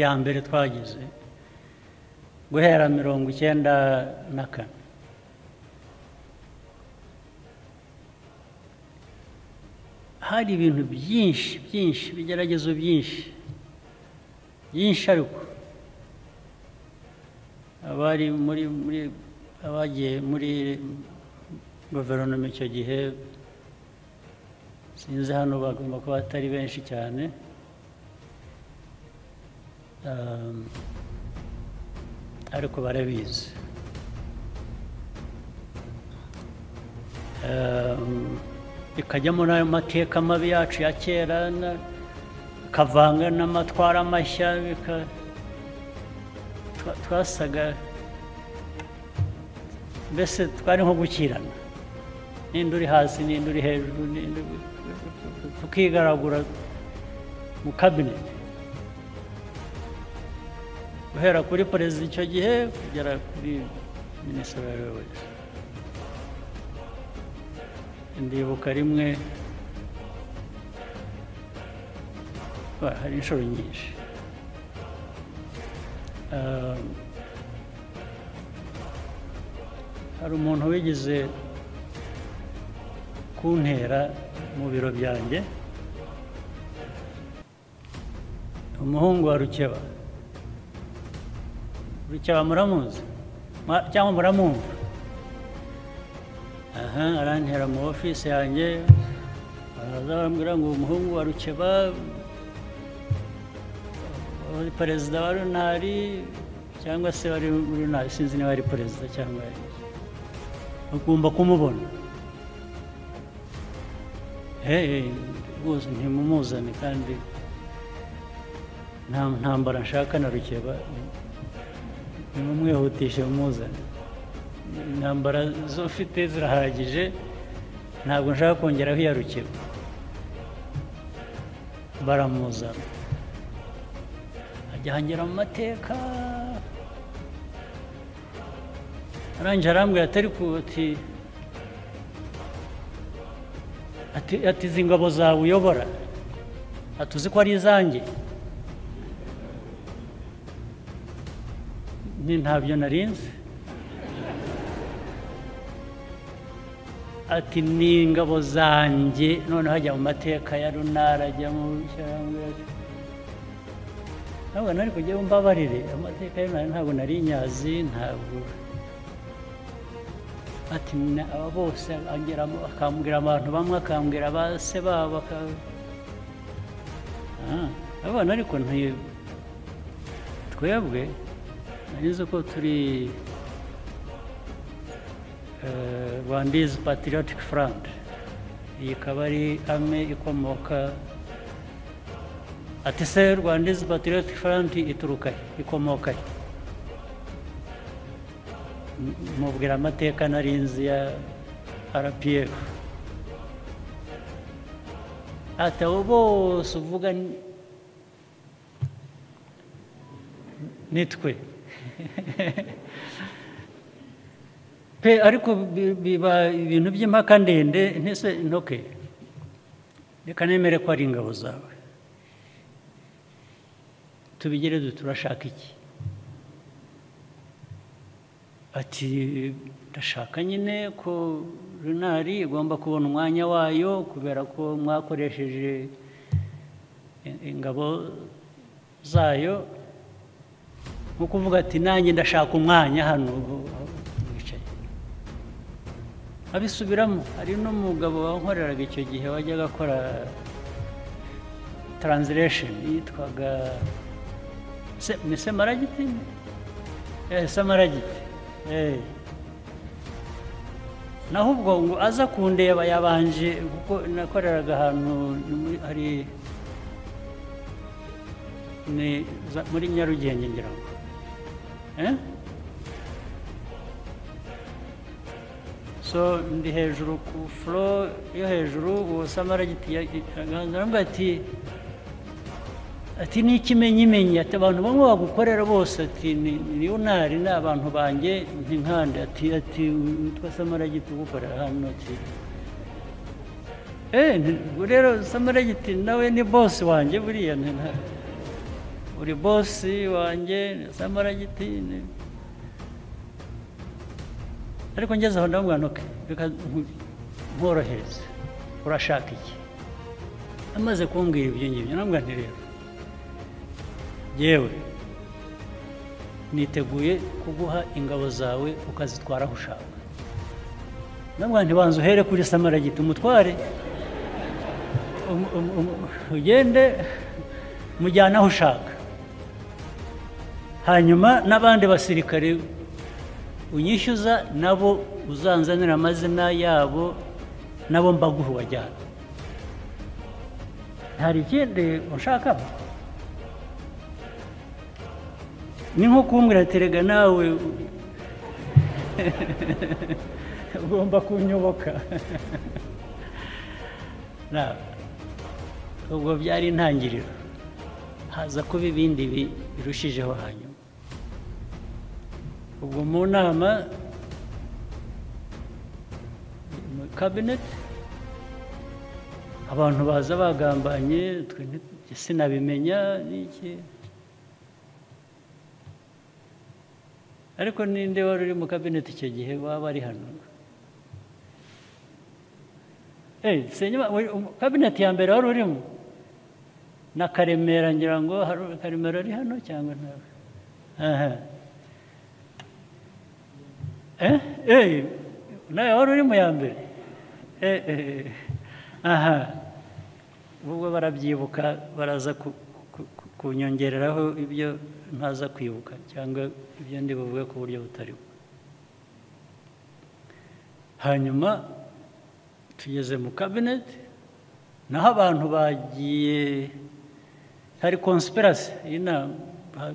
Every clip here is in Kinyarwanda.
ya mbere twagize guhera 1994 hari ibintu byinshi ibigeragezo byinshi ariko abari abagiye muri guverinoma icyo gihe sinzi hano bagomba kuba atari benshi cyane ariko barabizi bikajyamo n'ayo mateka mabi yacu ya kera kavanga n'amatwara mashya twasaga mbese twari nko gukirana n'indi uri hasi n'indi uri hejuru tukigaragura mu kabineti guhera kuri perezida icyo gihe kugera kuri minisitiri wese ndibuka rimwe hari inshuro nyinshi hari umuntu wigeze kuntera mu biro byanjye umuhungu wa Rukeba muramuzi cyangwa muramumva arantera mu ofisi yanjye baraza barambwira ngo umuhungu wa Rukeba wari perezida wa runari cyangwa se wari runari sinzi niba ari perezida cyangwa ugomba kumubona rwose ntimumuzane kandi nta ntambara nshaka na Rukeba nimumwihutishe mumuzane intambara zo mfite zirahagije ntabwo nshaka kongeraho iya Rukeba baramuzana ajya mu mateka arangije arambwira ati izi ngabo zawe uyobora atuzi ko ari izanjye ntabyo narinze ati ni ingabo zanjye noneho ajya mu mateka ya runara ajya mu cyangwa ntabwo nari kujya mbabarire amateka ya runara ntabwo nari nyazi ntabwo ati aba bose akambwira abantu bamwe akambwira base babo abana ariko twebwe narize ko turi Rwanda's Patriotic Front iyi ikaba ari ame ikomoka ati se Rwanda's Patriotic Front ituruka ikomoka mubwira amateka narinzi ya RPF ati abo bose uvuga nitwe ariko biba ibintu by'impaka ndende ntese ntoke reka nemere ko ari ingabo zawe tubigire turashaka iki ati ndashaka nyine ko runari igomba kubona umwanya wayo kubera ko mwakoresheje ingabo zayo nko kuvuga ati nanjye ndashaka umwanya hano wicaye abisubiramo hari n'umugabo wankoreraga icyo gihe wajyaga akora translation yitwaga ni Semaragiti Semaragiti naho ubwo ngo aza kundeba yabanje kuko nakoreraga ahantu hari ni muri Nyarugenge ngira ngo so ndi hejuru ku floor yo hejuru uwo Semaragiti yaganira ati ni ikimenyimenyi ati abantu bamwe bagukorera bose ati ni unari n'abantu banjye nkande ati witwa Semaragiti ugukorera hano ati rero Semaragiti nawe ni boss wanjye buriya uri bosi wanjye Samaragiti ariko ngeze aho ndamubwira nti reka nkorohereze urashaka iki amaze kumbwira ibyo ngibyo ndamubwira nti rero yewe niteguye kuguha ingabo zawe ukazitwara aho ushaka ndamubwira nti banza uhere kuri Samaragiti umutware ugende mujyana aho ushaka hanyuma n'abandi basirikare unyishyuza nabo uzanzanira amazina yabo nabo mbaguha wajyana hari ikindi ushaka ni nko kumbwira ati rega nawe ugomba kunyoboka ubwo byari intangiriro haza kuba ibindi birushijeho hanyuma ubwo mu nama mu kabineti abantu baza bagambanye sinabimenya n'iki ariko ninde wari uri mu kabineti icyo gihe waba ari hano kabineti ya mbere wari urimo na Karemera ngira ngo Karemera ari hano cyangwa ntawe nawe wari uri mu ya mbere ubwo barabyibuka baraza kunyongereraho ibyo ntaza kwibuka cyangwa ibyo ndi buvuge ku buryo butariho hanyuma tugeze mu kabineti naho abantu bagiye hari conspiracy inama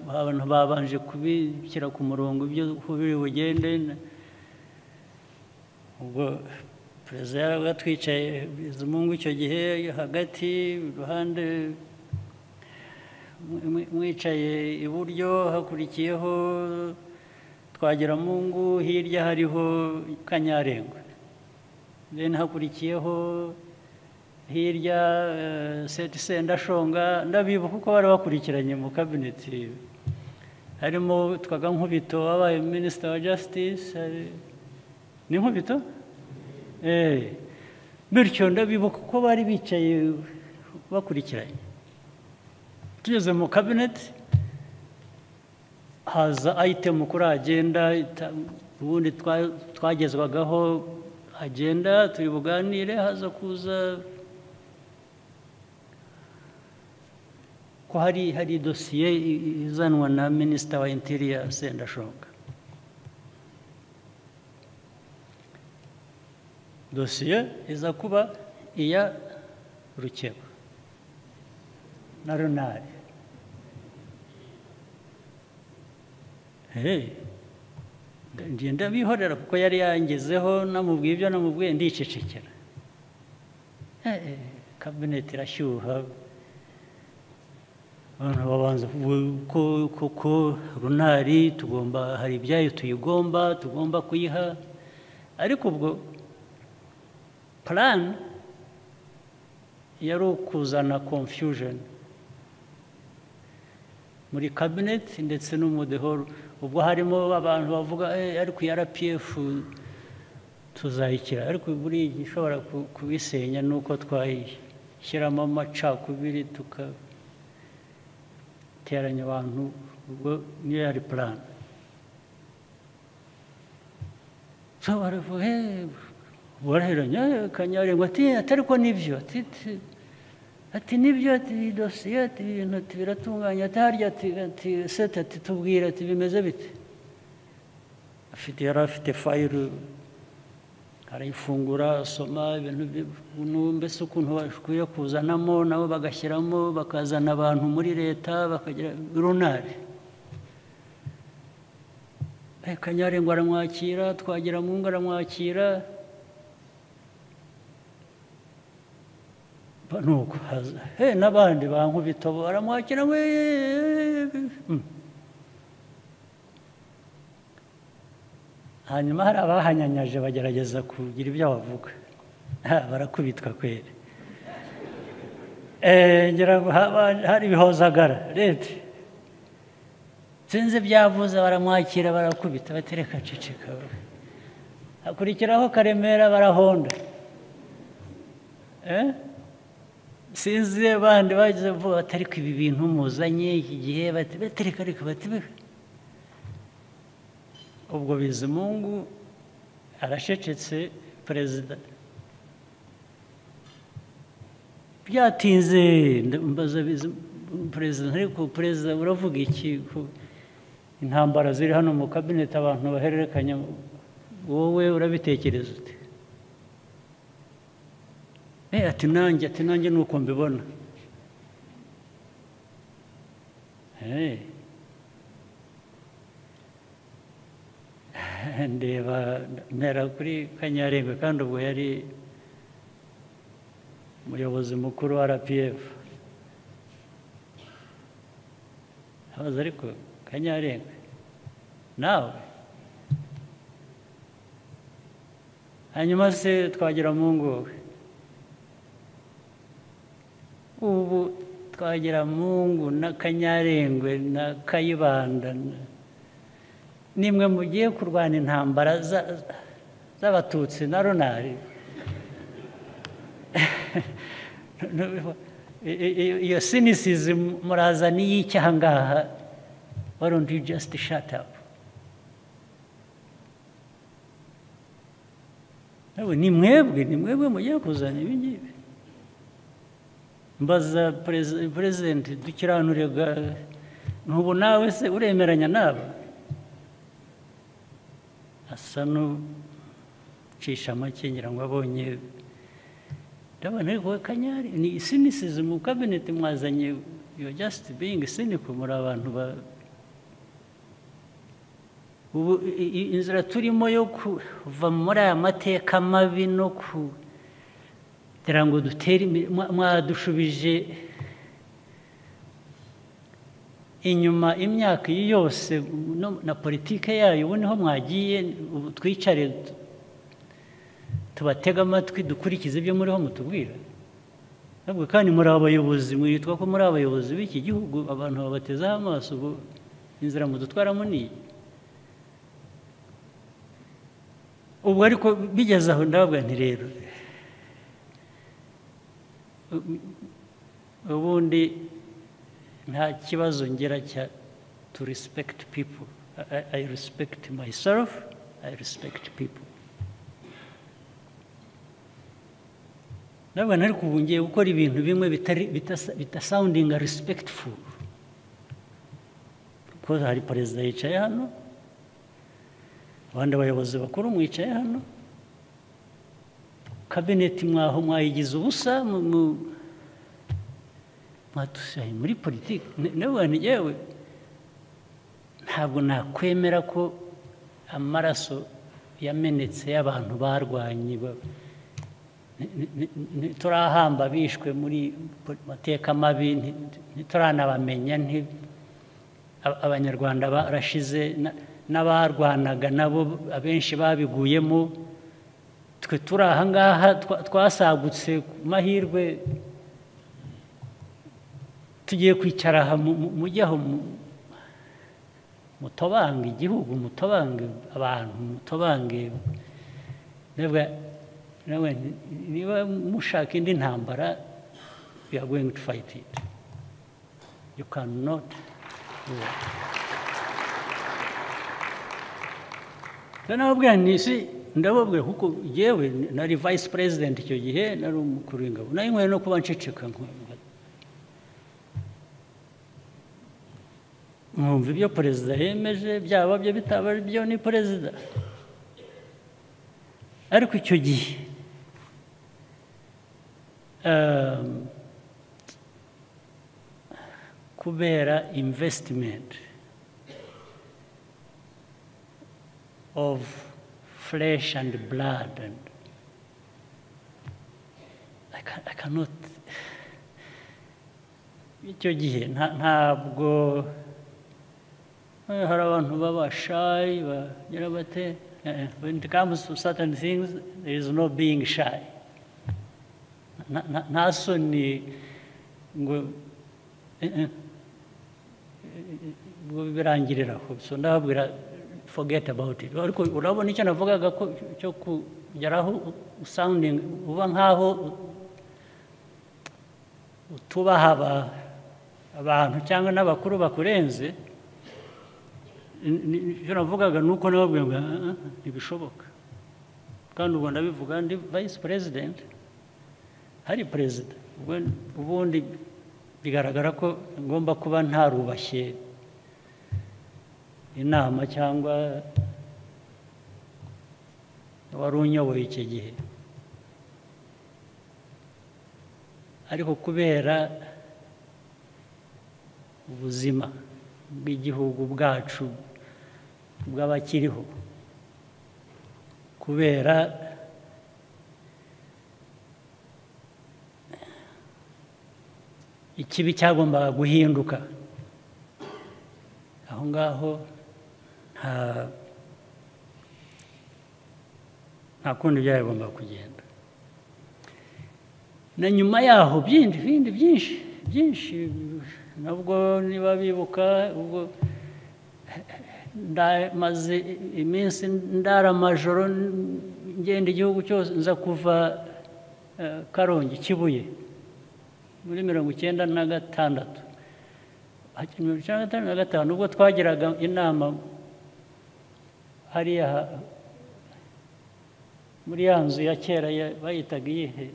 abantu babanje kubishyira ku murongo ibyo biri bugende ubwo perezida yarabaga twicaye Bizimungu icyo gihe hagati iruhande mwicaye iburyo hakurikiyeho Twagiramungu hirya hariho Kanyarengwe then hakurikiyeho hirya Sendashonga ndabibuka kuko bari bakurikiranye mu kabineti harimo twaga Nkubito wabaye Minister wa Justice ni Nkubito bityo ndabibuka ko bari bicaye bakurikiranye tugeze mu kabineti haza item kuri agenda ubundi twagezwagaho agenda turi buganire haza kuza ko hari dosiye izanwa na Minister wa Interior Sendashonga dosiye iza kuba iya Rukeba na Runari ngenda bihorera kuko yari yangezeho namubwiye ibyo namubwiye ndicecekera kabineti irashyuha abantu babanza kuko Runari hari ibyayo tugomba kuyiha ariko ubwo plan yari ukuzana confusion muri cabinet ndetse no mu dehoro ubwo harimo abantu bavuga ariko RPF tuzayikira ariko buri gishobora kubisenya nuko twayishyiramo amacakubiri tukateranya abantu ubwo niyo yari plan so baraheranya Kanyarengwe atari ko nibyo ati nibyo ati dosiye ati ibintu biratunganya atarya ati seta ati tubwira ati bimeze bite yari afite fayiro arayifungura asoma ibintu mbese ukuntu bakwiye kuzanamo nabo bagashyiramo bakazana abantu muri leta bakagira Runari Kanyarengwe aramwakira Twagiramungu aramwakira nuko n'abandi ba Nkubito baramwakira hanyuma hari abahanyanyaje bagerageza kugira ibyo bavuga barakubitwa kweri ngira ngo hari ibihozagara leta sinzi byavuze baramwakira barakubita batereka ceceka hakurikiraho Karemera barahonda sinzi abandi bagize vuba batari ko ibi bintu muzanye iki gihe batereka reka ubwo Bizimungu arashecetse perezida byatinze mbaza perezida ariko perezida uravuga iki intambara ziri hano mu cabinet abantu bahererekanya wowe urabitekereza ute ati nanjye nuko mbibona ndeba mpera kuri Kanyarengwe kandi ubwo yari umuyobozi mukuru wa RPF abaza ariko Kanyarengwe nawe hanyuma se Twagiramungu ubu Twagiramungu na Kanyarengwe na Kayibanda nimwe mugiye kurwana intambara z'abatutsi na Ronari iyo cynicism murazana y'icyaha ngaha why don't you just shut up ni mwebwe mugiye kuzana ibi ngibi mbaza president dukiranurega ntubu nawe se uremeranya nabo asa n'ucisha make ngira ngo abonye ndabona ariko Kanyari ni cynicism mu cabinet mwazanye you're just being cynical muri abantu ubu inzira turimo yo kuva muri aya mateka mabi no kugira ngo dutere mwadushubije inyuma imyaka yose na politike yayo ubu niho mwagiye twicare tubatega amatwi dukurikiza ibyo muriho mutubwira ntabwo kandi muri abayobozi mwitwa ko muri abayobozi b'iki gihugu abantu babatezaho amaso ubu inzira mudutwaramo niyi ubwo ariko bigeze aho ndababwira nti rero ubundi nta kibazo ngera cya to respect people I respect myself I respect people ndabona ariko ubu ngiye gukora ibintu bimwe bitasounding respectful kuko hari perezida yicaye hano abandi bayobozi bakuru mwicaye hano kabineti mwaho mwayigize ubusa mwadusaye muri politiki n'abantu yewe ntabwo nakwemera ko amaraso yamenetse y'abantu barwanye turahamba bishwe muri mateka mabi ntituranabamenya abanyarwanda barashize n'abarwanaga nabo abenshi babiguyemo twe turi aha ngaha twasagutse ku mahirwe tugiye kwicara aha mujye aho mutobange igihugu mutobange abantu mutobange niba mushaka indi ntambara you are going to fight it you cannot do it nababwira nisi ndababwira kuko yewe nari vice president icyo gihe nari umukuru w'ingabo nayo nkwiye no kuba nceceka mwumva ibyo perezida yemeje byaba byo bitaba byo ni perezida ariko icyo gihe kubera investment of flesh and blood and I cannot icyo gihe ntabwo hari abantu baba shy bagira bate when it comes to certain things there is no being shy nta soni ngo birangirira aho so ndababwira forget about it ariko urabona icyo navugaga ko cyo kugeraho sounding uba nkaho utubaha abantu cyangwa n'abakuru bakurenze icyo navugaga nuko nababwiye ngo ntibishoboka kandi ubwo ndabivuga ndi vice president hari perezida ubundi bigaragara ko ngomba kuba ntarubashye inama cyangwa wari unyoboye icyo gihe ariko kubera ubuzima bw'igihugu bwacu bw'abakiriho kubera ikibi cyagombaga guhinduka aho ngaho nta kundi byagomba kugenda na nyuma yaho byinshi nabwo niba bibuka ubwo maze iminsi ndara amajoro ngenda igihugu cyose nza kuva Karongi Kibuye muri 1996 1995 ubwo twagiraga inama hariya muri ya nzu ya kera bayitaga iyihe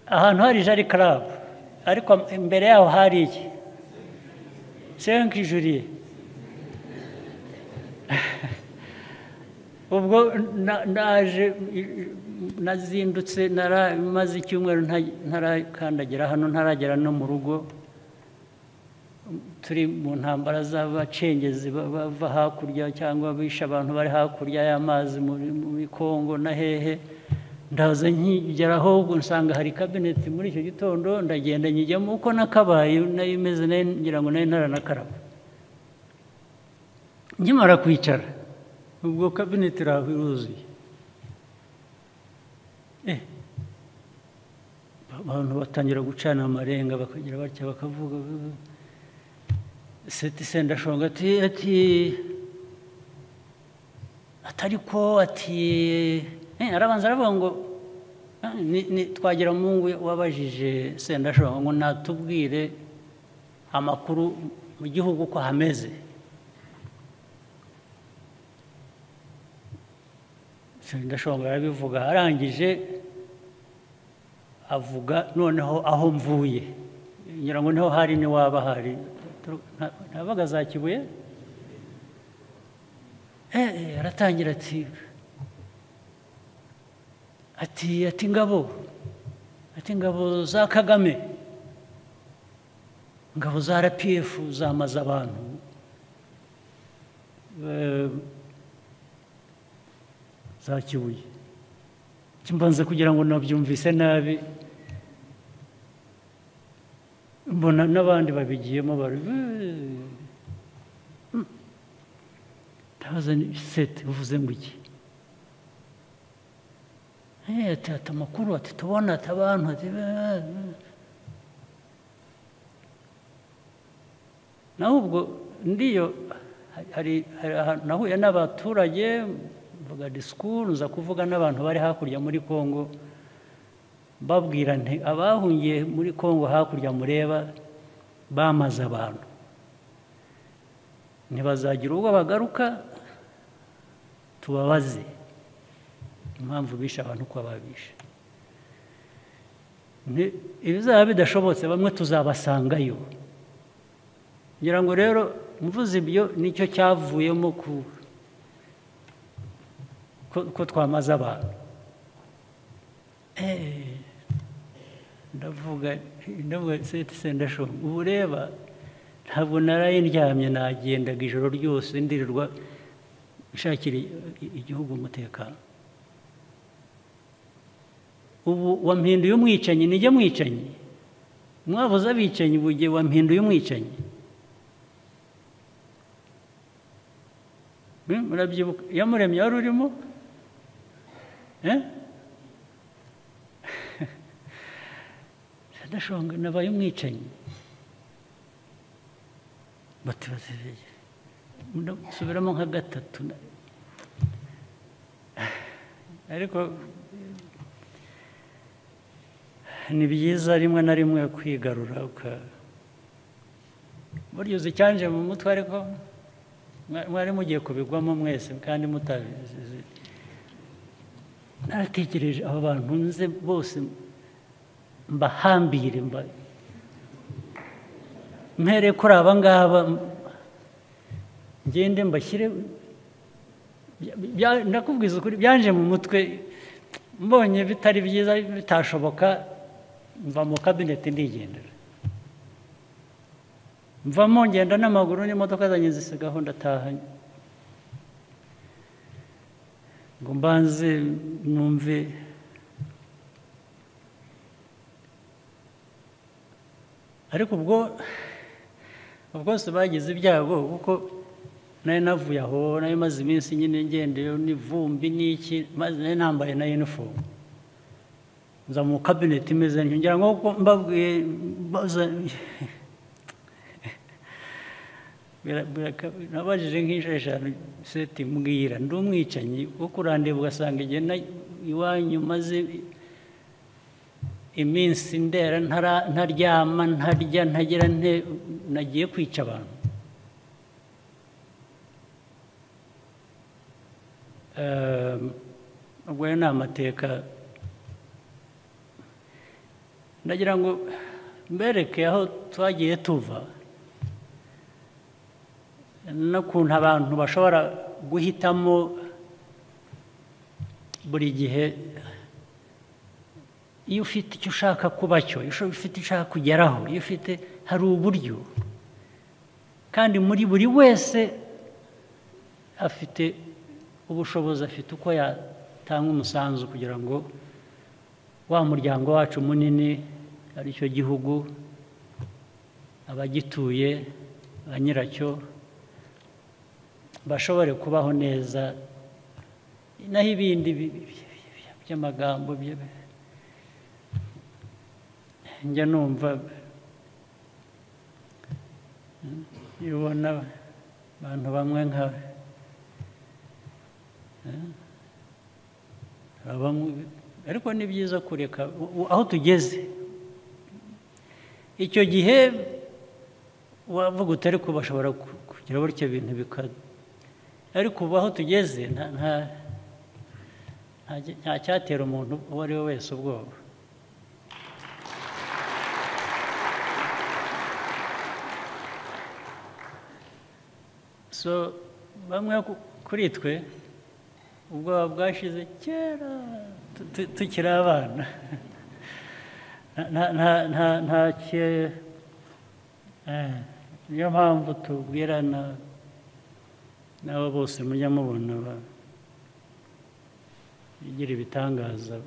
ahantu hari jari club ariko imbere yaho hari iki senkijuriye ubwo naje nazindutse maze icyumweru ntarakandagira hano ntaragera no mu rugo turi mu ntambara z'abacengezi bava hakurya cyangwa bisha abantu bari hakurya y'amazi muri Kongo na hehe ndaza nkigeraho ubwo nsanga hari cabinet muri icyo gitondo ndagenda nyijyamo uko nakabaye nayimeze ngira ngo nayo ntaranakaraba nkimara kwicara ubwo cabinet iraho iruzuye abantu batangira gucana amarenga bakagira batya bakavuga seti ndashonga atariko arabanza aravuga ngo twagira mungu wabajije Sendashonga ngo natubwire amakuru mu gihugu ko hameze Sendashonga arabivuga arangije avuga noneho aho mvuye ngira ngo niho hari ni waba hari nabaga za Kibuye aratangira ati ingabo za KAGAME ingabo za RPF zamaze abantu za Kibuye kimbanze kugira ngo nabyumvise nabi mbona n'abandi babigiyemo bari tabaza set uvuze ngo iki ati amakuru ati tubona abantu ati naho ubwo ndiyo hari nahuye n'abaturage mvuga discours nza kuvuga n'abantu bari hakurya muri Kongo babwira nti abahungiye muri Kongo hakurya mureba bamaze abantu ntibazagira ubwo bagaruka tubabaze impamvu bisha abantu ko babisha ibizaba bidashobotse bamwe tuzabasangayo ngira ngo rero mvuze ibyo nicyo cyavuyemo ko twamaze abantu ndavuga Sendashonga ubu reba ntabwo naraye ndyamye nagendaga ijoro ryose ndirirwa nshakira igihugu umutekano ubu wampinduye umwicanyi nijye mwicanyi mwabuze abicanyi bugiye wampinduye umwicanyi murabyibuka yamuremye wari urimo ndashonga nabaye umwicanyi subiramo nka gatatu ariko ni byiza rimwe na rimwe kwigarura burya uzi icyanje mu mutwe ariko mwari mugiye kubigwamo mwese kandi mutabizi naratekereje abo bantu nze bose mbahambire mpere kuri aba ngaba ngende mbashyire ndakubwiza ukuri byanje mu mutwe mbonye bitari byiza bitashoboka mva mu kabineti ndigendera mvamo ngenda n'amaguru n'imodoka zanjye zisigaho ndataha ngo mbanze numve ariko ubwo bwose bagize ibyago kuko nari navuye aho nari maze iminsi nyine ngendeyo n'ivumbi n'iki maze nari nambaye na uniform nza mu kabineti imeze ngira ngo mbabwiye nabajije nk'inshuro eshanu seti mbwira ndi umwicanyi wo kurandeba ugasanga igihe iwanyu maze iminsi ndera ntaryama ntarya ntagira nagiye kwica abantu ubwo ni amateka ndagira ngo mbereke aho twagiye tuva n'ukuntu abantu bashobora guhitamo buri gihe iyo ufite icyo ushaka kuba cyo iyo ufite icyo ushaka kugeraho iyo ufite hari uburyo kandi muri buri wese afite ubushobozi afite uko yatanga umusanzu kugira ngo wa muryango wacu munini ari cyo gihugu abagituye ba nyiracyo bashobore kubaho neza naho ibindi by'amagambo njya numva iyo ubona abantu bamwe ariko ni byiza kureka aho tugeze icyo gihe wavuga utari ko bashobora kugira buryo ibintu ariko ubu aho tugeze nta cyatera umuntu uwo ari we wese ubwoba so bamwe kuri twe ubwoba bwashize kera tukiri abana niyo mpamvu tubwirana n'abo bose mujya mubona bigira ibitangaza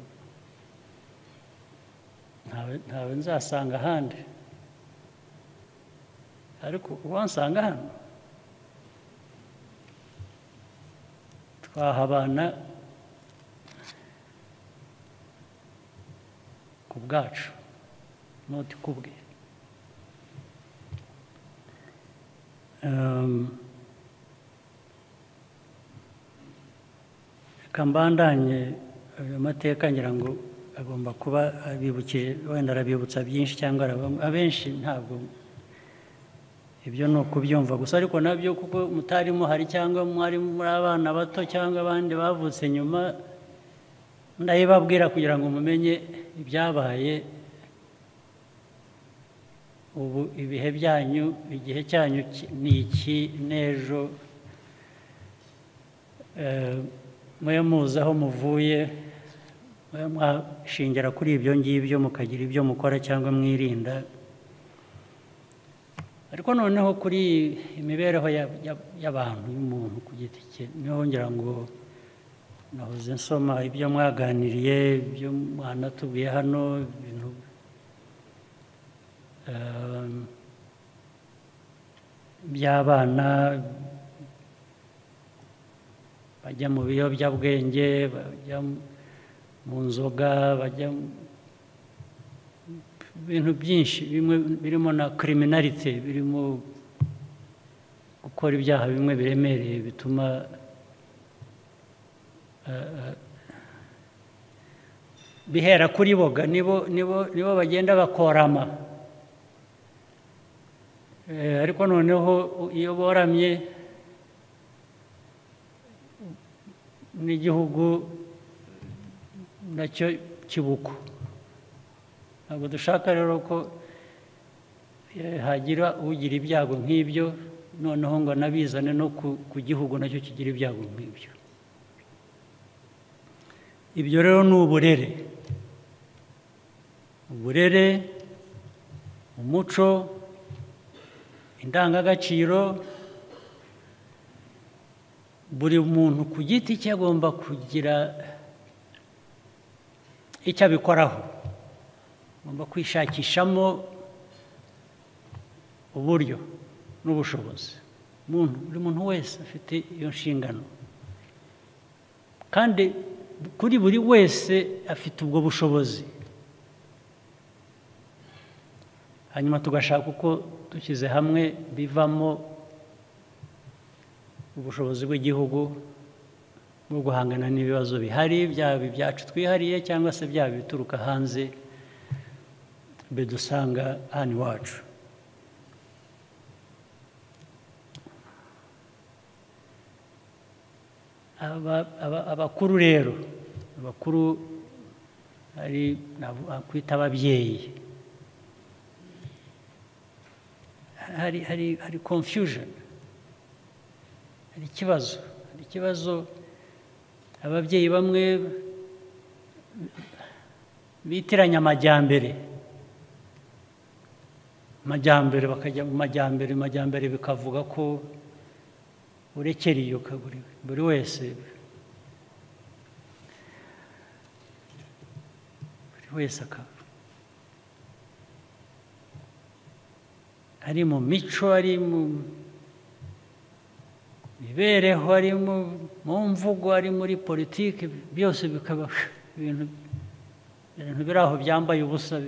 ntawe nzasanga ahandi ariko uwansanga hano twahabana ku bwacu noti ku bwe reka mbandanye ayo mateka ngira ngo agomba kuba abibukije wenda arabibutsa byinshi cyangwa abenshi ntabwo ibyo ni ukubyumva gusa ariko nabyo kuko mutarimo hari cyangwa mwari muri abana bato cyangwa abandi bavutse nyuma ndabibabwira kugira ngo mumenye ibyabaye ubu ibihe byanyu igihe cyanyu ni iki n'ejo mwe muzi aho muvuye mwashingira kuri ibyo ngibyo mukagira ibyo mukora cyangwa mwirinda ariko noneho kuri imibereho y'abantu y'umuntu ku giti cye niho ngira ngo nahoze nsoma ibyo mwaganiriye ibyo mwanatubwiye hano ibintu by'abana bajya mu biyobyabwenge bajya mu nzoga bajya ibintu byinshi bimwe birimo na criminality, birimo gukora ibyaha bimwe biremereye bituma bihera kuri boga nibo bagenda bakorama, ariko noneho iyo boramye n'igihugu nacyo kibuko. Ntabwo dushaka rero ko hagira ugira ibyago nk'ibyo noneho ngo nabizane no ku gihugu nacyo kigira ibyago nk'ibyo. Ibyo rero ni uburere, umuco, indangagaciro. Buri muntu ku giti cye agomba kugira icyo abikoraho, agomba kwishakishamo uburyo n'ubushobozi. Buri muntu wese afite iyo nshingano, kandi kuri buri wese afite ubwo bushobozi. Hanyuma tugashaka uko dushyize hamwe bivamo ubushobozi bw'igihugu bwo guhangana n'ibibazo bihari, byaba ibyacu twihariye cyangwa se byaba bituruka hanze bidusanga hano iwacu. Abakuru rero, hari kwita ababyeyi, hari confusion, hari ikibazo. Ababyeyi bamwe bitiranya amajyambere bakajya mu majyambere bikavuga ko urekera iyo buri wese akaba ari mu mico, ari mu mibereho, ari mu mvugo, ari muri politiki, byose bikaba ibintu biri aho byambaye ubusa,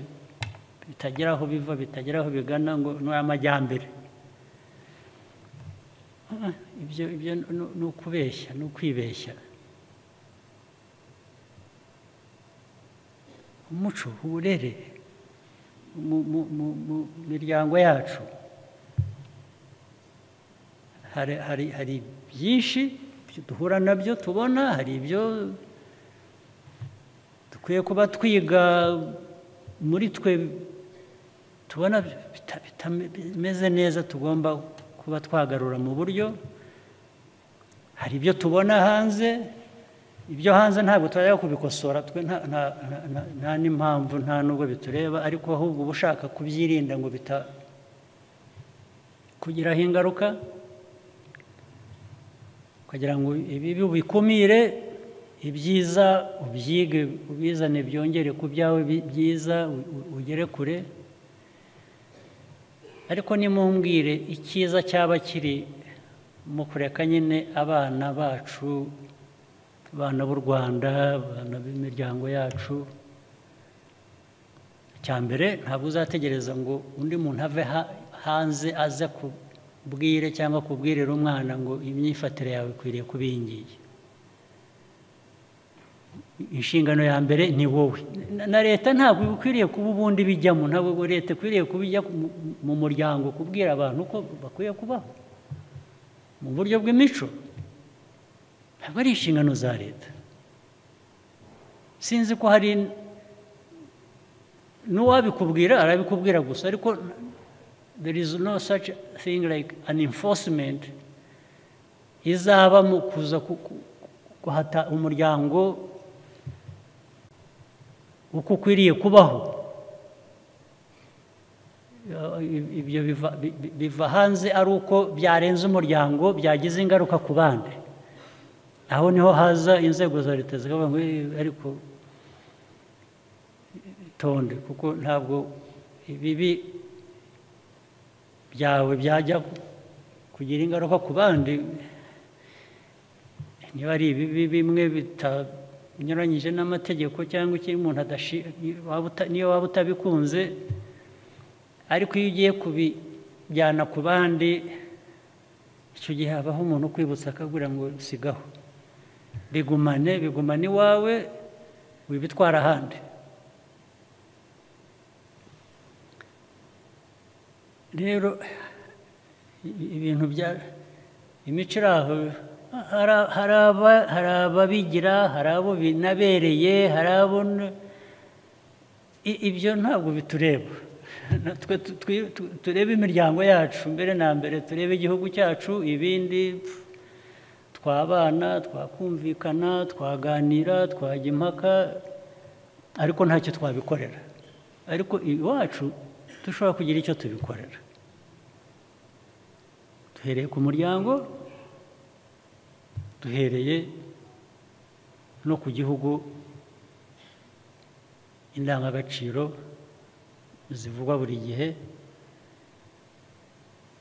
bitagira aho biva, bitagira aho bigana, ngo ni amajyambere. Ibyo ni ukubeshya, ni ukwibeshya. Umuco, uburere mu miryango yacu hari byinshi duhura nabyo tubona, hari ibyo dukwiye kuba twiga muri twe tubona bitameze neza, tugomba kuba twagarura mu buryo. Hari ibyo tubona hanze, ibyo hanze ntabwo twajya kubikosora twe, nta n'impamvu, nta nubwo bitureba, ariko ahubwo uba ushaka kubyirinda ngo bitakugiraho ingaruka, kugira ngo ibibi ubikumire, ibyiza ubyige, ubizane, byongere ku byawe byiza, ugere kure. Ariko nimumbwire icyiza cyaba kiri mu kureka nyine abana bacu, abana b'u Rwanda, abana b'imiryango yacu. Icya mbere, ntabwo uzategereza ngo undi muntu ave hanze aze kubwire cyangwa kubwirira umwana ngo imyifatire yawe ikwiriye kuba iyi ngiyi. Inshingano ya mbere ni wowe, na leta ntabwo ikwiriye kuba ubundi bijyamo, ntabwo leta ikwiriye kubijya mu muryango kubwira abantu ko bakwiye kubaho mu buryo bw'imico. Ntabwo ari inshingano za leta. Sinzi ko hari n'uwabikubwira, arabikubwira gusa, ariko there is no such thing like an enforcement izaba mu kuza guhata umuryango uko ukwiriye kubaho. Ibyo biva hanze ari uko byarenze umuryango, byagize ingaruka ku bandi. Aho niho haza inzego za leta zikavuga ngo ariko tonde, kuko ntabwo ibibi byawe byajya kugira ingaruka ku bandi. Niba ari ibibi bimwe bitanyuranyije n'amategeko cyangwa ikindi umuntu niyo waba utabikunze, ariko iyo ugiye kubijyana ku bandi icyo gihe habaho umuntu ukwibutsa akabwira ngo sigaho bigumane iwawe wibitwara ahandi. Rero ibintu bya imico iri aho, hari ababigira, hari abo binabereye, hari abo ibyo ntabwo bitureba. Turebe imiryango yacu mbere na mbere, turebe igihugu cyacu, ibindi twabana, twakumvikana, twaganira, twajya impaka, ariko ntacyo twabikorera. Ariko iwacu dushobora kugira icyo tubikorera, duhereye ku muryango, duhereye no ku gihugu, indangagaciro zivugwa buri gihe,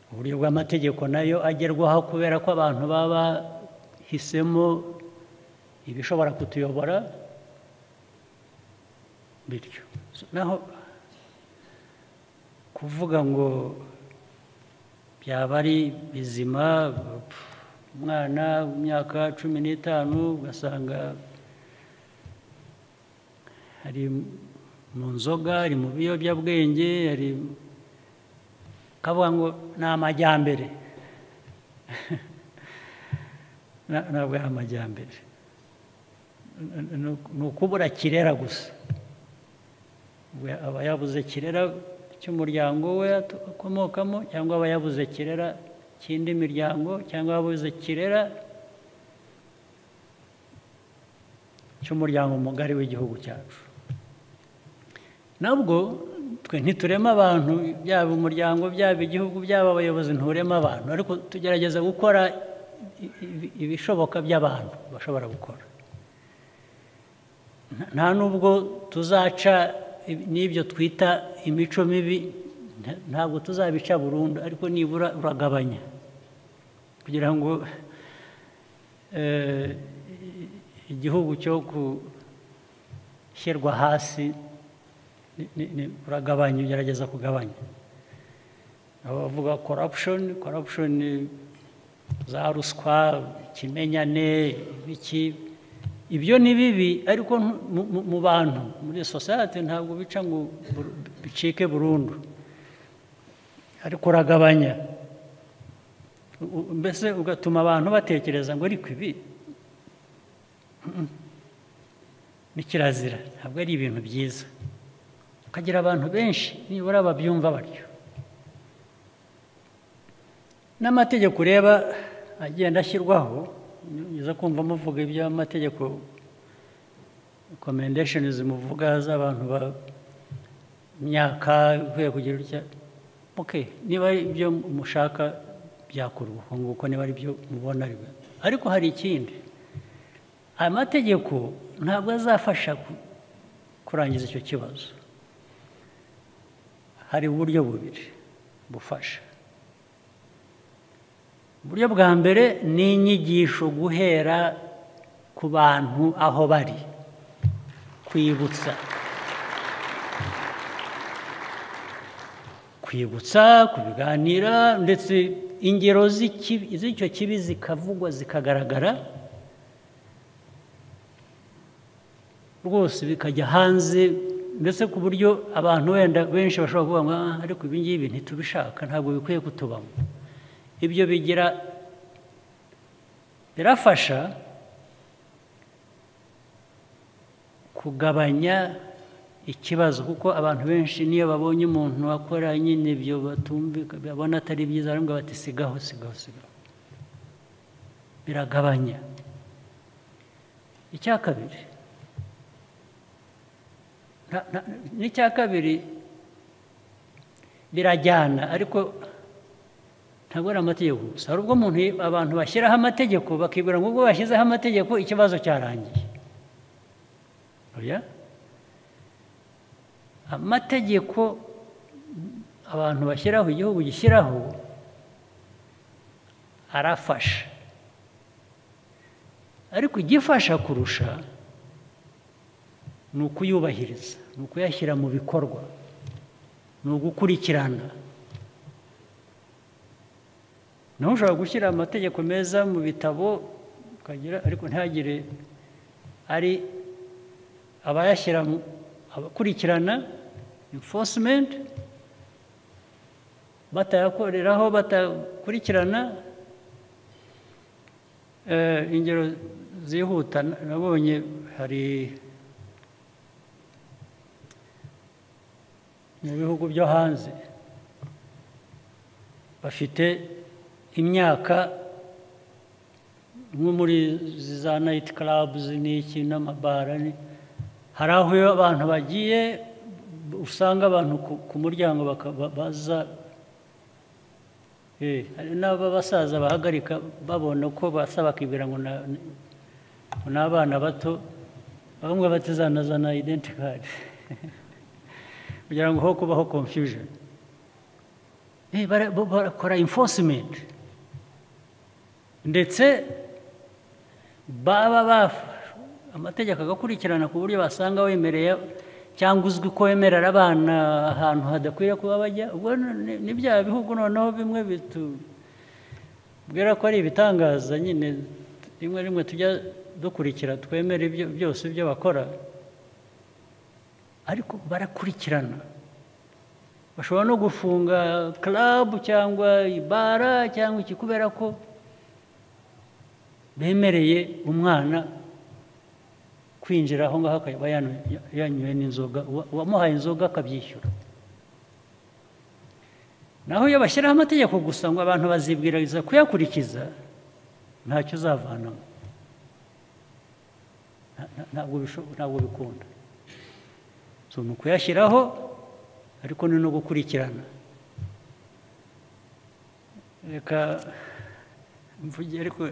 uburyo bw'amategeko nayo agerwaho kubera ko abantu baba bahisemo ibishobora kutuyobora bityo. Naho kuvuga ngo byaba ari bizima, umwana w'imyaka 15 ugasanga hari mu nzoga, ari mu biyobyabwenge, ari kavuga ngo ni amajyambere. Ntabwo ari amajyambere, ni ukubura kirera gusa. Aba yabuze kirera cy'umuryango we akomokamo, cyangwa aba yabuze kirera cy'indi miryango, cyangwa yabuze kirera cy'umuryango mugari w'igihugu cyacu. Nabwo twe ntiturema abantu, byaba umuryango, byaba igihugu, byaba abayobozi, nturema abantu, ariko tugerageza gukora ibishoboka by'abantu bashobora gukora. Nta nubwo tuzaca n'ibyo twita imico mibi, ntabwo tuzabica burundu, ariko nibura uragabanya kugira ngo igihugu cyo gushyirwa hasi uragabanya, ugerageza kugabanya. Abavuga corruption, za ruswa, ikimenyane, ibiki, ibyo ni bibi, ariko mu bantu, muri society ntabwo bica ngo bicike burundu, ariko uragabanya, mbese ugatuma abantu batekereza ngo ariko ibi ni kirazira, ntabwo ari ibintu byiza, ukagira abantu benshi nibura babyumva batyo. N'amategeko ureba agenda ashyirwaho, niza kumva muvuga iby'amategeko, recommendations muvuga z'abantu imyaka ikwiye kugira utya, okay, niba ibyo mushaka byakorwa nguko, niba ari byo mubona. Ariko hari ikindi, amategeko ntabwo azafasha kurangiza icyo kibazo. Hari uburyo bubiri bufasha. Uburyo bwa mbere ni inyigisho guhera ku bantu aho bari, kwibutsa, kubiganira, ndetse ingero z'icyo kibi zikavugwa, zikagaragara rwose, bikajya hanze, ndetse ku buryo abantu wenda benshi bashobora kuvuga ngo ariko ibi ngibi ntitubishaka, ntabwo bikwiye kutubamo. Ibyo birafasha kugabanya ikibazo, kuko abantu benshi niyo babonye umuntu akora nyine ibyo batumvika, babona atari byiza, baravuga bati sigaho. Biragabanya. Icya kabiri birajyana, ariko ntabwo ari amategeko gusa. Hari ubwo abantu bashyiraho amategeko bakibwira ngo ubwo bashyizeho amategeko ikibazo cyarangiye. Amategeko abantu bashyiraho, igihugu gishyiraho, arafasha, ariko igifasha kurusha ni ukuyubahiriza, ni ukuyashyira mu bikorwa. ni ugukurikirana. naho ushobora gushyira amategeko meza mu bitabo ukagira ariko ntihagire ari abayashyira abakurikirana enforcement batayakoreraho batakurikirana. Ingero zihuta nabonye hari mu bihugu byo hanze bafite imyaka nko muri za night clubs n'iki n'amabara, hari aho abantu bagiye usanga abantu ku muryango baza hari n'abasaza bahagarika babona ko basa bakibwira ngo n'abana bato bamwe batizanazana identity card kugira ngo ho kubaho confusion. Barakora enforcement ndetse baba amategeko agakurikirana ku buryo basanga wemereye cyangwa uzwi ko wemerera abana ahantu hadakwiriye kuba bajya. Ubwo ni bya bihugu noneho bimwe bitubwira ko ari ibitangaza nyine rimwe rimwe tujya dukurikira twemera ibyo byose ibyo bakora, ariko barakurikirana. Bashobora no gufunga club cyangwa ibara cyangwa iki kubera ko bemereye umwana kwinjira aho ngaho akaba yanyoye n'inzoga, uwamuhaye inzoga akabyishyura. naho iyo bashyiraho amategeko gusa ngo abantu bazibwiriza kuyakurikiza ntacyo uzavanamo, ntabwo bikunda. So ni ukuyashyiraho ariko ni no gukurikirana. Reka mvuge ariko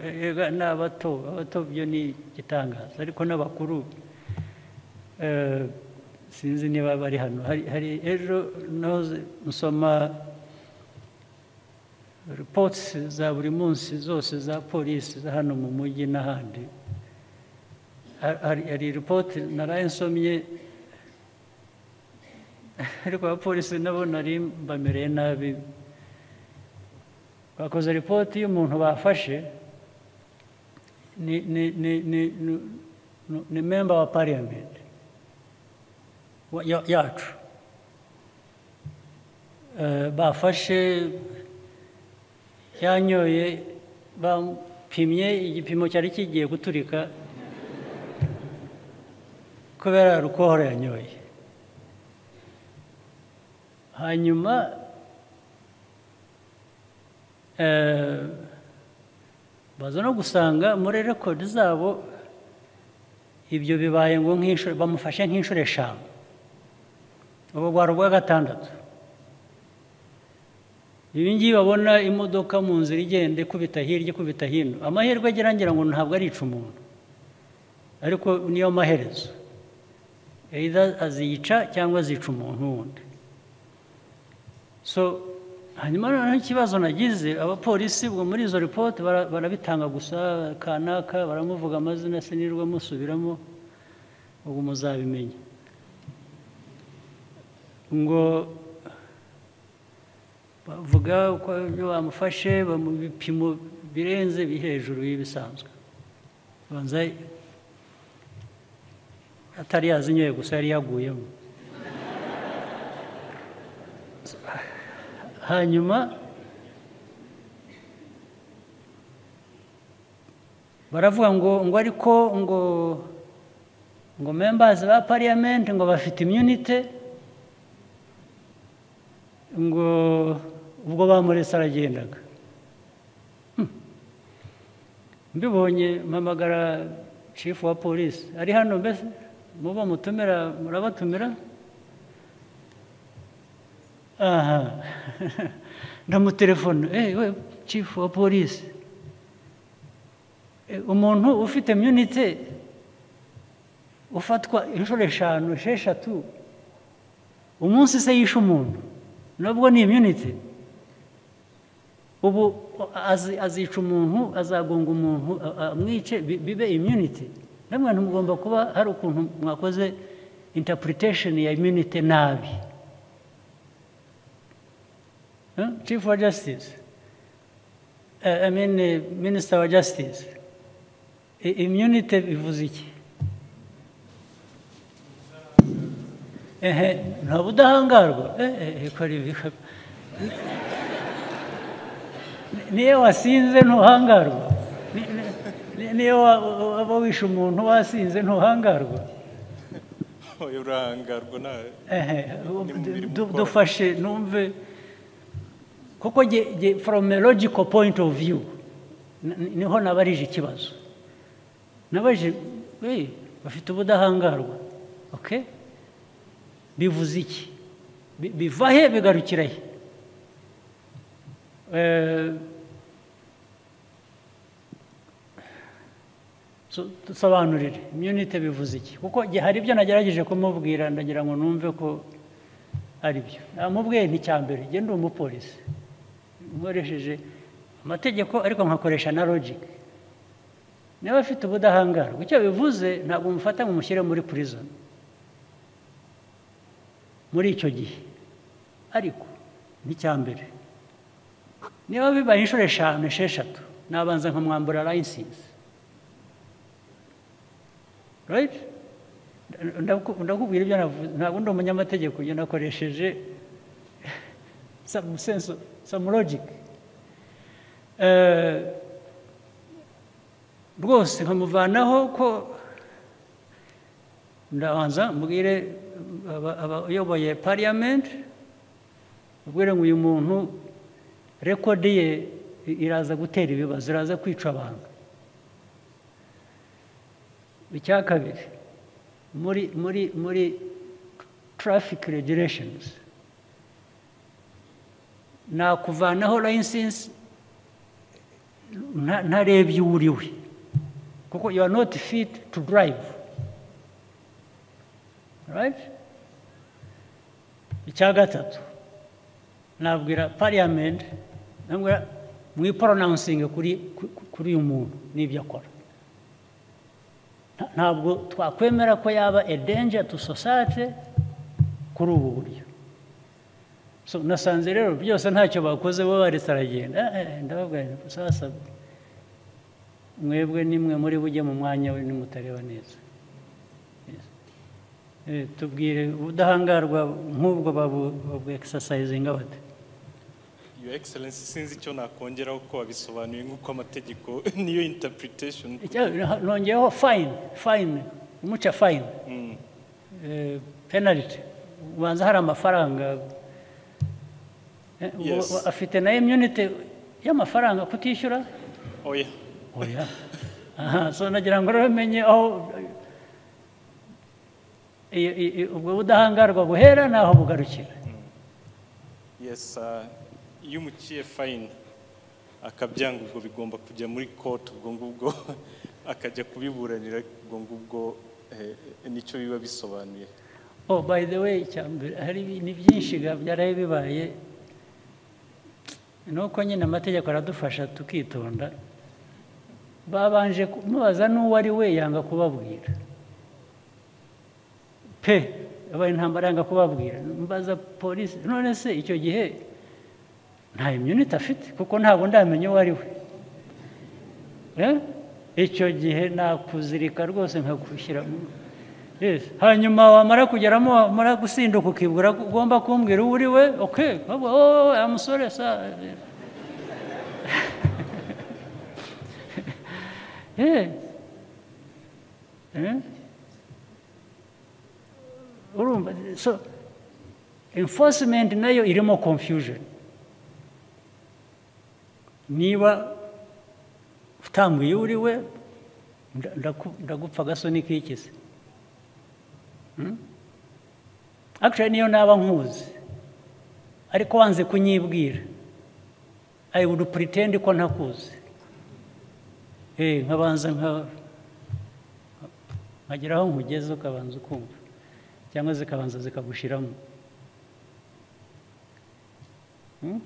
n'abato byo ni igitangaza, ariko n'abakuru sinzi niba bari hano. Hari ejo nsoma reports za buri munsi zose za polisi za hano mu mujyi n'ahandi. Hari report naraye nsomye ariko abapolisi nabo nari bamereye nabi. Bakoze report y'umuntu bafashe ni member wa parliament yacu, bafashe yanyoye, bapimye igipimo cyari kigiye guturika kubera alcohol yanyoye. Hanyuma baza no gusanga muri record zabo ibyo bibaye ngo bamufashe nk'inshuro 5, ubu bwari ubwa 6. Ibi ngibi babona imodoka mu nzira igende kubita hirya kubita hino, amahirwe agira ngira ngo ntabwo arica umuntu, ariko niyo maherezo either azica cyangwa azica umuntu wundi. So hanyuma noneho ikibazo nagize, abapolisi ubwo muri izo report barabitanga gusa kanaka, baramuvuga amazina sinirwa musubiramo, ubwo muzabimenya ngo bavuga uko bamufashe mu bipimo birenze hejuru y'ibisanzwe. Banza atari yazinyoye gusa yari yaguyemo. Hanyuma baravuga ngo ariko ngo members ba parliament ngo bafite immunity, ngo ubwo bamuretse aragendaga. Mbibonye mpamagara chief wa police ari hano, mbese muba mutumira murabatumira. Aha ndamutelefone, we chief wa police, umuntu ufite immunity ufatwa inshuro 5 6 umunsi se yishe umuntu, nabwo ni immunity. Ubu azica umuntu, azagonga umuntu amwice bibe immunity. Namwe mugomba kuba hari ukuntu mwakoze interpretation ya immunity nabi. Chief of Justice, I mean Minister of Justice, immunity bivuze iki? Nta budahangarwa niyo wasinze ntuhangarwa, niyo waba wishe umuntu wasinze ntuhangarwa. Urahangarwa nawe. Dufashe numve kuko from a logical point of view niho nabarije ikibazo. Nabaje bafite ubudahangarwa, okay? Bivuze iki? Biva he bigarukira he? Tusobanurire immunity bivuze iki, kuko hari ibyo nagerageje kumubwira ndagira ngo numve ko ari byo. Namubwiye nticyambere genda umupolisi nkoresheje amategeko ariko nkakoresha na logic. Niba afite ubudahangarwa icyo bivuze ntabwo mufata ngo mushyire muri prison muri icyo gihe, ariko nticyambere niba bibaye inshuro 5 6 nabanza nkamwambura license. Right? Ndakubwira ibyo navuze, ntabwo ndi umunyamategeko, njye nakoresheje some sense, some logic. Rwose nkamuvanaho ko ndabanza mbwire abayoboye parliament, mbwire ngo uyu muntu record ye iraza gutera ibibazo, iraza kwica abantu. Icya kabiri, muri traffic regulations nakuvanaho license ntarebye uriwe, kuko you are not fit to drive, right? Icya gatatu, nabwira parliament, nabwira mwipronouncing kuri uyu muntu n'ibyo akora. Ntabwo twakwemera ko yaba a danger to society kuri ubu buryo. So nasanze rero byose ntacyo bakoze, bo baretse aragenda. Ndababwira sasa mwebwe nimwe muri bujye mu mwanya we nimutareba neza. Tubwire ubudahangarwa nk'ubwo babu exercising bate? Your Excellency, sinzi icyo nakongeraho ko wabisobanuye nk'uko amategeko niyo interpretation. Nongeyeho fine, umuca fine, penalty, ubanza hari amafaranga. Afite na immunity y'amafaranga kutishyura. Oya. So nagira ngo ramenye aho ubwo budahangarwa buhera naho bugarukira. Yes, iyo umuciye fine akabyanga ubwo bigomba kujya muri court, ubwo ngubwo akajya kubiburanira, ubwo ngubwo nicyo biba bisobanuye. Oh, by the way, hari ni byinshi byaraye bibaye, nuko nyine amategeko aradufasha tukitonda. Babanje kumubaza n'uwo ari we yanga kubabwira pe, abaye intambara yanga kubabwira. Mbaza polisi, none se icyo gihe nta immunity afite, kuko ntabwo ndamenya uwo ari we. Icyo gihe nakuzirika rwose nkagushyira. Yes, hanyuma wamara kugeramo, wamara gusinduka ukibwira ugomba kumbwira uwo uri we. Okay, amusore sa urumva. So enforcement nayo irimo confusion. Niba utambwiye uri we ndagupfa gasoni k'ikizi. Actually niyo naba nkuzi ariko wanze kunyibwira, I would pretend ko ntakuzi. Nkabanza nkageraho nkugeze ukabanza ukumva, cyangwa zikabanza zikagushiramo.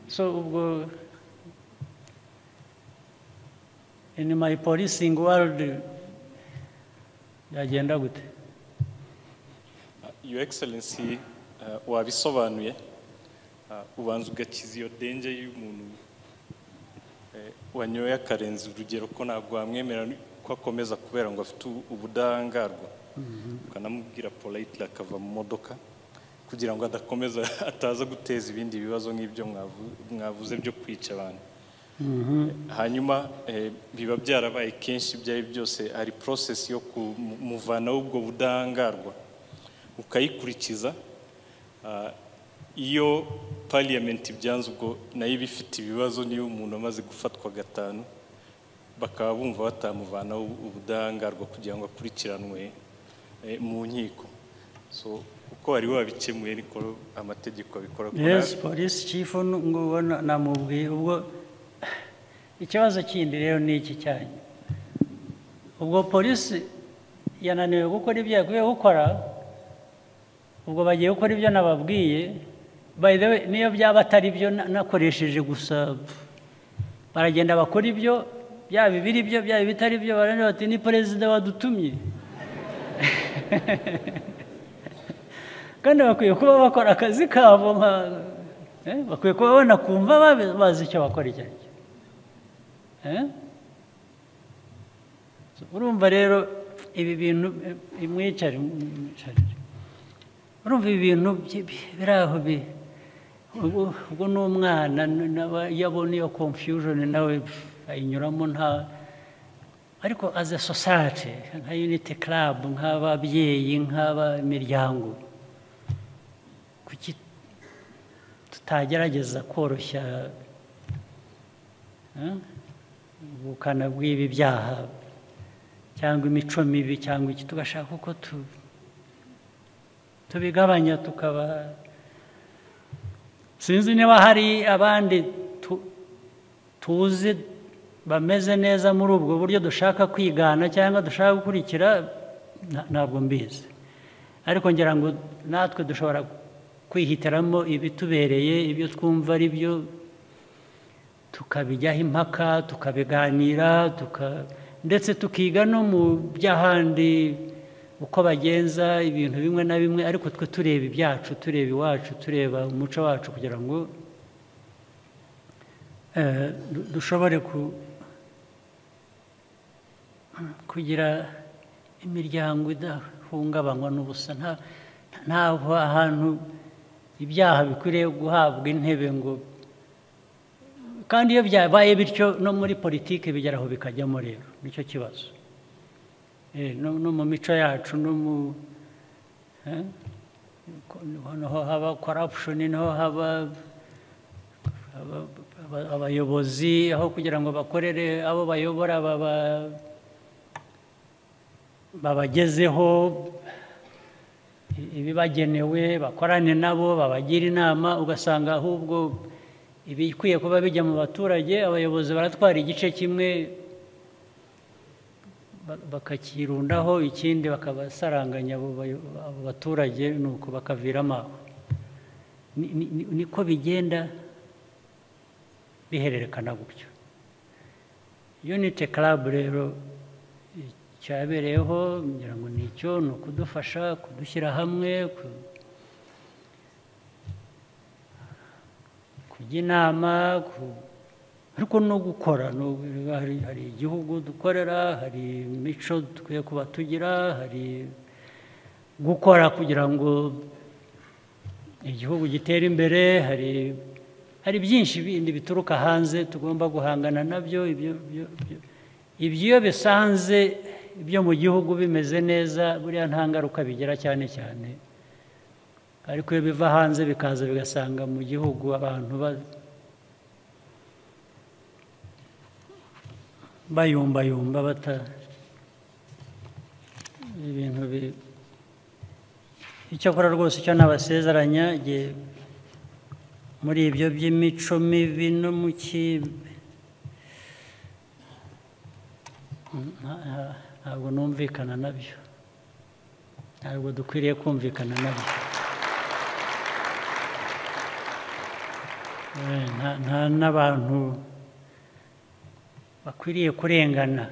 So ubwo in my policing world yagenda gute? Your Excellency, wabisobanuye ubanza ugakiza iyo danger y'umuntu wanyoye akarenza urugero ko ntabwo wamwemera ko akomeza kubera ngo afite ubudahangarwa ukanamubwira politely akava mu modoka kugira ngo adakomeza ataza guteza ibindi bibazo nk'ibyo mwavuze byo kwica abantu. Hanyuma biba byarabaye kenshi byari byose hari process yo kumuvanaho ubwo budahangarwa ukayikurikiza. Iyo parliament byanze ubwo nayo bifite ibibazo niyo umuntu amaze gufatwa gatanu bakaba bumva batamuvanaho ubudahangarwa kugira ngo akurikiranwe mu nkiko. So uko wari wabikemuye niko amategeko abikora. Yes, police chief ngo namubwiye ubwo ikibazo kindi rero ni iki cyanyu. Ubwo polisi yananiwe gukora ibyo yagiye gukora, ubwo bagiye gukora ibyo nababwiye. By the way, niyo byaba atari byo nakoresheje gusa baragenda bakora ibyo byaba bibiri byo byaba bitari byo barane bati ni president wadutumye. Kandi bakwiye kuba bakora akazi kabo bakwiye kuba banakumva bazi icyo bakora icyo ari cyo. Urumva rero ibi bintu imwicare urumva ibi bintu biraho ubwo n'umwana yabona iyo confusion nawe ayinyuramo nta ariko as a society nka unity club nk'ababyeyi nk'abamiryango kuki tutagerageza koroshya ubukana bw'ibi byaha cyangwa imico mibi cyangwa iki tugashaka uko tubigabanya tukaba sinzi niba hari abandi tuzi bameze neza muri ubwo buryo dushaka kwigana cyangwa dushaka gukurikira ntabwo mbizi ariko ngira ngo natwe dushobora kwihitiramo ibitubereye ibyo twumva ari byo tukabijyaho impaka tukabiganira ndetse tukiga no mu by'ahandi uko bagenza ibintu bimwe na bimwe ariko twe tureba ibyacu tureba iwacu tureba umuco wacu kugira ngo dushobore kugira imiryango idahungabanywa n'ubusa ntaho ahantu ibyaha bikwiriye guhabwa intebe ngo kandi iyo byabaye bityo no muri politiki bigeraho bikajyamo rero nicyo kibazo no mu mico yacu no mu niho haba corruption niho haba abayobozi aho kugira ngo bakorere abo bayobora babagezeho ibibagenewe bakorane nabo babagira inama ugasanga ahubwo ibikwiye kuba bijya mu baturage abayobozi baratwara igice kimwe bakakirundaho ikindi bakabasaranganya abo baturage nuko bakaviramo aho niko bigenda bihererekana gutyo. Unity Club rero cyabereyeho ngira ngo nicyo ni ukudufasha kudushyira hamwe kujya inama ariko no gukora hari igihugu dukorera hari imico dukwiye kuba tugira hari gukora kugira ngo igihugu gitere imbere hari byinshi bindi bituruka hanze tugomba guhangana nabyo ibyo bisanze ibyo mu gihugu bimeze neza buriya nta ngaruka bigira cyane cyane ariko iyo biva hanze bikaza bigasanga mu gihugu abantu bayumbayumba ibintu icyo akora rwose icyo nabasezeranya muri ibyo by'imico mibi no mu ntabwo numvikana nabyo ntabwo dukwiriye kumvikana nabyo nta n'abantu bakwiriye kurengana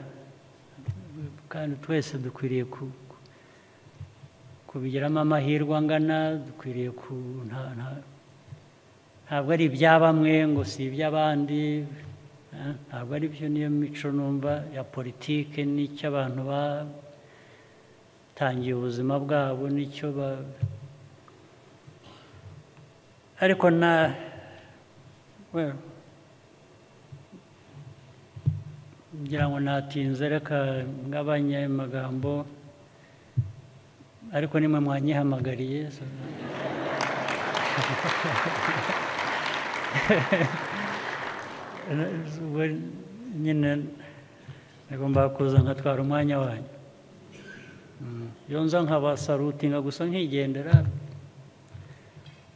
kandi twese dukwiriye kubigiramo amahirwe angana dukwiriye ntabwo ari ibya bamwe ngo si iby'abandi, ntabwo ari byo. Niyo mico numva ya politike, n'icyo abantu batangiye ubuzima bwabo, n'icyo ariko ngira ngo natinze, reka ngabanye amagambo, ariko nimwe mwanyihamagariye. Nyine nagomba kuza nkatwara umwanya wanyu, iyo nza nkabasarutinga gusa nkigendera,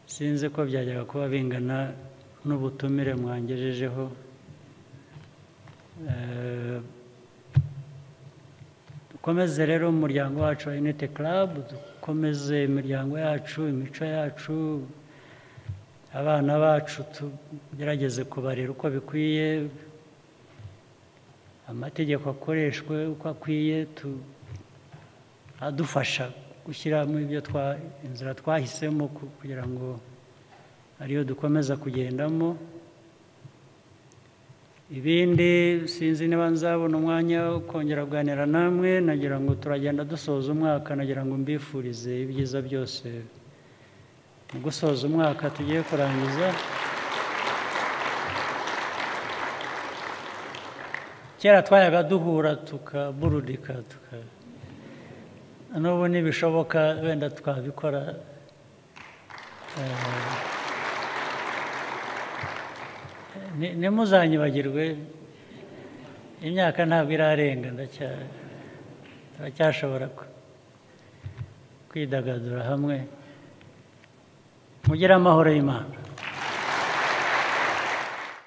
sinzi ko byajyaga kuba bingana n'ubutumire mwangejejeho. Dukomeze rero umuryango wacu wa Unity Club, dukomeze imiryango yacu, imico yacu, abana bacu tugerageze kubarera uko bikwiye, amategeko akoreshwe uko akwiye, adufasha gushyiramo ibyo inzira twahisemo kugira ngo ariyo dukomeza kugendamo. Ibindi sinzi niba nzabona umwanya wo kongera kuganira namwe, nagira ngo turagenda dusoza umwaka, nagira ngo mbifurize ibyiza byose mu gusoza umwaka tugiye kurangiza. Kera twayaga duhura tukaburudika, n'ubu nibishoboka wenda twabikora. Ntimuzanyibagirwe, imyaka ntabwo irarenga, turacyashobora kwidagadura hamwe. Mugire amahoro y'Imana.